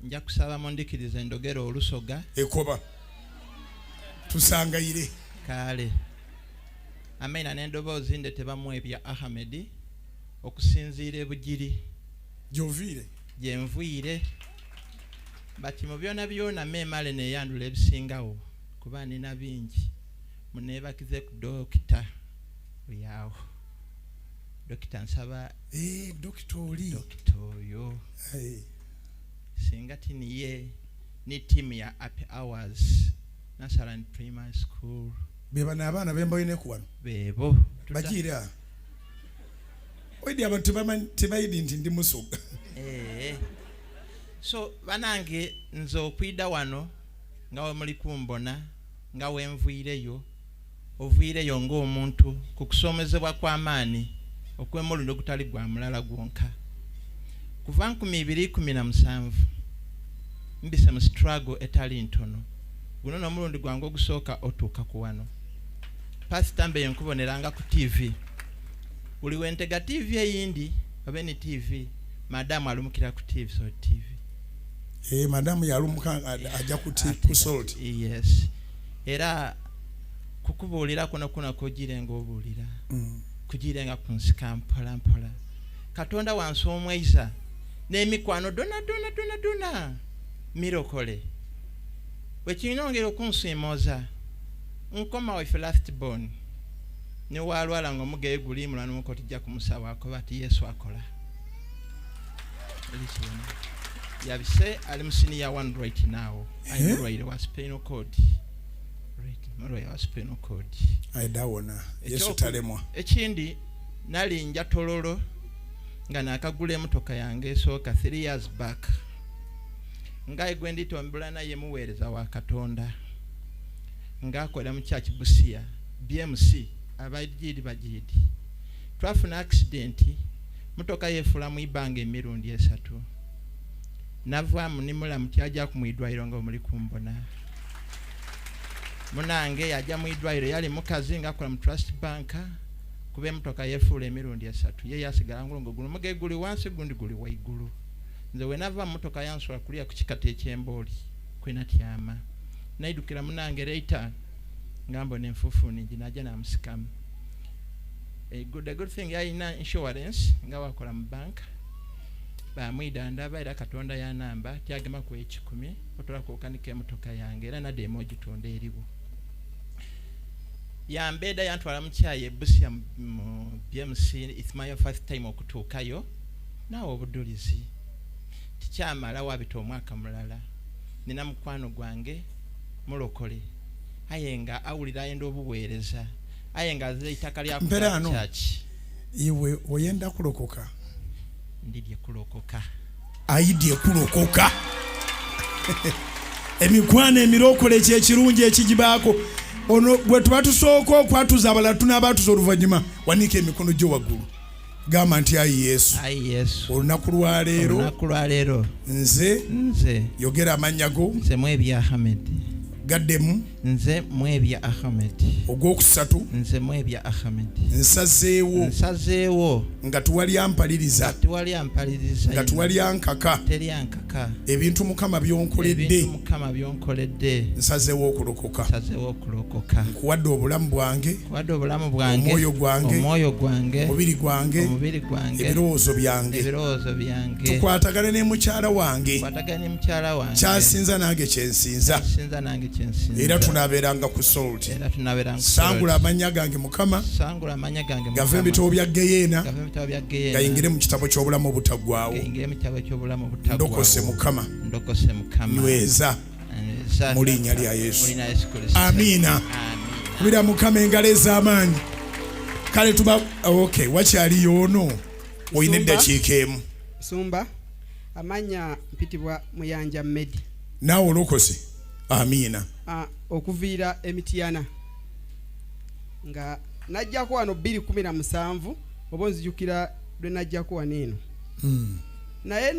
nja kusaba mondikiriza endogero olusoga ekoba tusangayire kale amena n'endoboozi nde tebamwebya Ahmed okusinziira ebugiri gyovire gyenvuire bati mu byona memale neyandula ebisingawo kuba nina bingi munebakize ku dokita yawo dokita nsaba dokita oyo singa tiniye ni team ya Happy Hours National Primary School beba n'abaana bemboyine ku wano bebo bagira oidi abantu tebayidi nti ndi musoga so banange nze okwida wano nga we muli kumbona nga wenvuireyo ovuireyo ng'omuntu ku kusomezebwa kw'amaani okw'emulundi ogutali gwa mulala gwonka kuva 2017 mbise mu struggle etali ntono guno n'omulundi gwange ogusooka otuuka ku wano pasita mbe yenkuboneranga ku TV uli wentega TV eyindi oba ni TV madamu alumukira ku TV so TV madamu yalumuka ajja ku salt yes era kukubuulira kuno kugirenga obuulira kugirenga ku nsika mpola mpola Katonda wansi omweiza n'emikwano dona mirokole wekinongera okunsiimooza nkoma waife last born ne walwala ng'omugaye guli mulwana mukoti jja kumusabaako bati Yesu akola yabise ali mu senior one right now ayirwaire wa spinal cord right wa spinal cord aidawona Yesu talemwa ekindi nali nja tololo nga nakagula emotoka yange esooka 3 years back nga igwendi tombula naye muweereza wa Katonda nga akola mu church Busia BMC abajidi bajidi twafuna accident motoka yefula mu ibanga emirundi esatu navaamu nimula mutyaja kumwidwairo nga omuli kumbona munange yajja mwidwairo yali mukazi nga akola mu trust bank kube motoka yefula emirundi esatu ye yasigala ngulongo guno muge guli wansi gundi guli waigulu nze wenava motoka yansula kulia ku kikata eky'emboli kwena tyama naidukira munange later ngambo nenfufuni njinaja na msikamu good thing yalina insurance nga wakola mu bank bamwida ndaba era Katonda ya namba tyagema ku 10 otola kukanika emotoka yange era nade emoji tonde eriwo yambeda yantwala mukyaye Busia mu BMC it's my first time okutuukayo nawo obudulizi tikyamala wabita omwaka mulala nina mukwano gwange mulokole ayenga awulira ayenda obuweereza ayenga aze itaka lya church iwe oyenda kulokoka ndidye kulokoka ayidye kulokoka emikwana emirokole kyekirungi ekigibaako ono bwe tubatusooka okwatuza abalala tunaabatuza oluvannyuma wanika emikono gyo waggulu gamba nti ayi Yesu olunaku lwaleero nze yogera amannya go nze mwebya Ahmed gaddemu nze mwebya Ahmed ogwokusatu nze mwebya Ahmed nsazeewo nga tuwali ampaliriza nga tuwali ankaka ebintu Mukama byonkoledde nsazeewo okulokoka nkuwadde obulamu bwange omwoyo gwange omubiri gwange ebirowoozo byange tukwatagane ne mukyala wange kyasinza nange kyensinza era tunabeeranga ku salt sangula amanya gange Mukama gava ebitabo bya Geyeena gayingire mu kitabo ky'obulamu obutaggwaawo ndokose Mukama nyweza mu linnya lya Yesu amiina kubira Mukama engalo ez'amaanyi kale tuba wakyaliyo ono oyina eddakiika emu Sumba amanya mpitibwa Muyanja Medi naawe olokose amiina okuviira Emityana nga najjako wano 2017 oba nzijukira lwe najjako wano eno naye